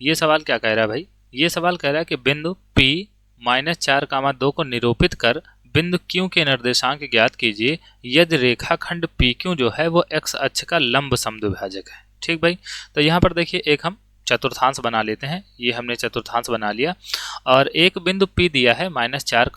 ये सवाल क्या कह रहा है भाई, ये सवाल कह रहा है कि बिंदु P -4, 2 को निरूपित कर बिंदु Q के निर्देशांक ज्ञात कीजिए यदि रेखाखंड PQ जो है वो x अक्ष का लंब समद्विभाजक है। ठीक भाई, तो यहाँ पर देखिए एक हम चतुर्थांश बना लेते हैं। ये हमने चतुर्थांश बना लिया और एक बिंदु P दिया है -4,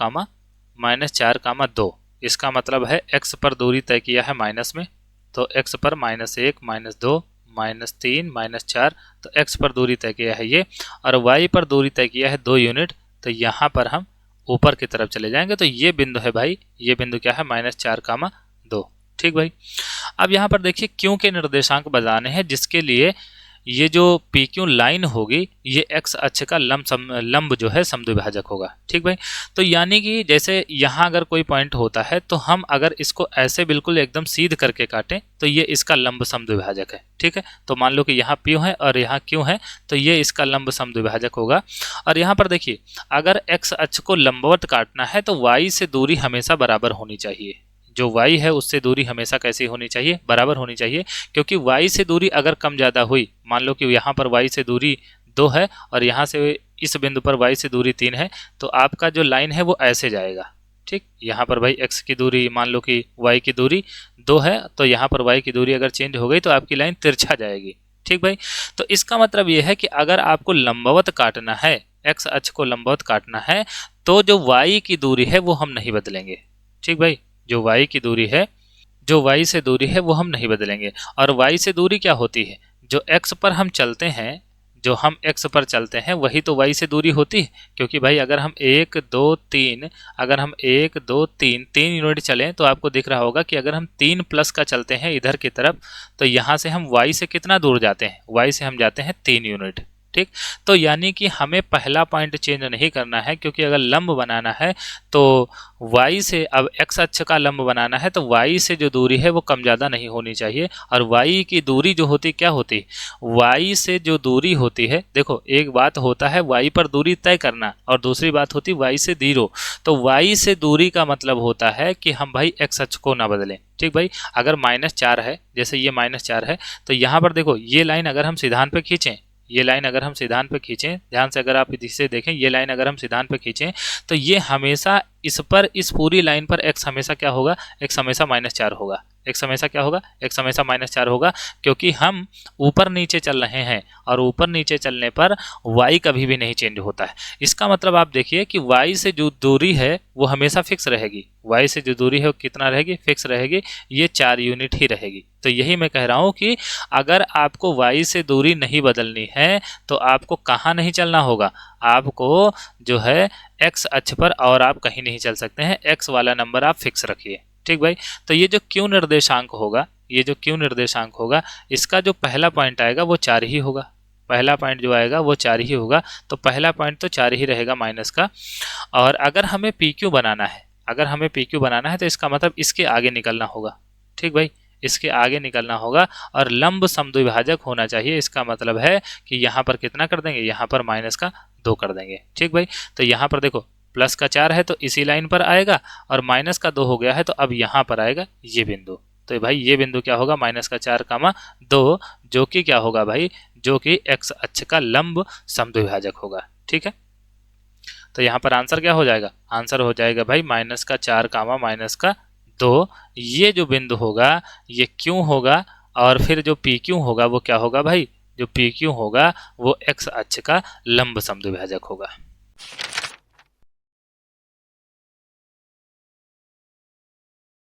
2। इसका मतलब है x पर दूरी तय किया है माइनस में, तो x पर -1, -2, -3, -4, तो x पर दूरी तय किया है ये, और y पर दूरी तय किया है 2 यूनिट। तो यहाँ पर हम ऊपर की तरफ चले जाएंगे तो ये बिंदु है भाई, ये बिंदु क्या है -4, 2। ठीक भाई, अब यहाँ पर देखिए क्यों के निर्देशांक बताने हैं जिसके लिए ये जो PQ लाइन होगी ये x अक्ष का लंब जो है समद्विभाजक होगा। ठीक भाई, तो यानी कि जैसे यहाँ अगर कोई पॉइंट होता है तो हम अगर इसको ऐसे बिल्कुल एकदम सीध करके काटें तो ये इसका लंब समद्विभाजक है। ठीक है, तो मान लो कि यहाँ P है और यहाँ Q है तो ये इसका लंब समद्विभाजक होगा। और यहाँ पर देखिए अगर x अक्ष को लंबवत काटना है तो y से दूरी हमेशा बराबर होनी चाहिए। जो y है उससे दूरी हमेशा कैसी होनी चाहिए, बराबर होनी चाहिए, क्योंकि y से दूरी अगर कम ज़्यादा हुई, मान लो कि यहाँ पर y से दूरी 2 है और यहाँ से इस बिंदु पर y से दूरी 3 है, तो आपका जो लाइन है वो ऐसे जाएगा। ठीक, यहाँ पर भाई x की दूरी मान लो कि y की दूरी 2 है, तो यहाँ पर y की दूरी अगर चेंज हो गई तो आपकी लाइन तिरछा जाएगी। ठीक भाई, तो इसका मतलब ये है कि अगर आपको लंबवत काटना है, x अक्ष को लंबवत काटना है, तो जो y की दूरी है वो हम नहीं बदलेंगे। ठीक भाई, जो y की दूरी है, जो y से दूरी है वो हम नहीं बदलेंगे। और y से दूरी क्या होती है, जो x पर हम चलते हैं, जो हम x पर चलते हैं वही तो y से दूरी होती है। क्योंकि भाई अगर हम 1 2 3 अगर हम 1 2 3 यूनिट चलें तो आपको दिख रहा होगा कि अगर हम 3 प्लस का चलते हैं इधर की तरफ तो यहाँ से हम y से कितना दूर जाते हैं, y से हम जाते हैं 3 यूनिट। ठीक, तो यानी कि हमें पहला पॉइंट चेंज नहीं करना है, क्योंकि अगर लंब बनाना है तो y से, अब x अक्ष का लंब बनाना है तो y से जो दूरी है वो कम ज़्यादा नहीं होनी चाहिए। और y की दूरी जो होती क्या होती, y से जो दूरी होती है, देखो एक बात होता है y पर दूरी तय करना और दूसरी बात होती y से 0। तो y से दूरी का मतलब होता है कि हम भाई x अक्ष को ना बदलें। ठीक भाई, अगर -4 है, जैसे ये -4 है, तो यहाँ पर देखो ये लाइन अगर हम सिद्धांत पे खींचें, ये लाइन अगर हम सिद्धांत पे खींचें, ध्यान से अगर आप इसे देखें, ये लाइन अगर हम सिद्धांत पे खींचें तो ये हमेशा इस पर, इस पूरी लाइन पर x हमेशा क्या होगा, x हमेशा -4 होगा। x हमेशा क्या होगा, x हमेशा -4 होगा, क्योंकि हम ऊपर नीचे चल रहे हैं और ऊपर नीचे चलने पर y कभी भी नहीं चेंज होता है। इसका मतलब आप देखिए कि y से जो दूरी है वो हमेशा फिक्स रहेगी, y से जो दूरी है वो कितना रहेगी, फिक्स रहेगी, ये 4 यूनिट ही रहेगी। तो यही मैं कह रहा हूँ कि अगर आपको y से दूरी नहीं बदलनी है तो आपको कहाँ नहीं चलना होगा, आपको जो है x अक्ष पर, और आप कहीं नहीं चल सकते हैं, x वाला नंबर आप फिक्स रखिए। ठीक भाई, तो ये जो q निर्देशांक होगा, ये जो q निर्देशांक होगा, इसका जो पहला पॉइंट आएगा वो 4 ही होगा। पहला पॉइंट जो आएगा वो 4 ही होगा, तो पहला पॉइंट तो 4 ही रहेगा माइनस का। और अगर हमें PQ बनाना है, अगर हमें PQ बनाना है तो इसका मतलब इसके आगे निकलना होगा। ठीक भाई, इसके आगे निकलना होगा और लंब समद्विभाजक होना चाहिए। इसका मतलब है कि यहाँ पर कितना कर देंगे, यहाँ पर -2 कर देंगे। ठीक भाई, तो यहाँ पर देखो +4 है तो इसी लाइन पर आएगा और -2 हो गया है तो अब यहाँ पर आएगा ये बिंदु। तो भाई ये बिंदु क्या होगा, -4, 2, जो कि क्या होगा भाई, जो कि x अक्ष का लंब समद्विभाजक होगा। ठीक है, तो यहाँ पर आंसर क्या हो जाएगा, आंसर हो जाएगा भाई -4, -2। ये जो बिंदु होगा ये क्यों होगा, और फिर जो PQ होगा वो क्या होगा भाई, जो PQ होगा वो x अक्ष का लंब समद्विभाजक होगा।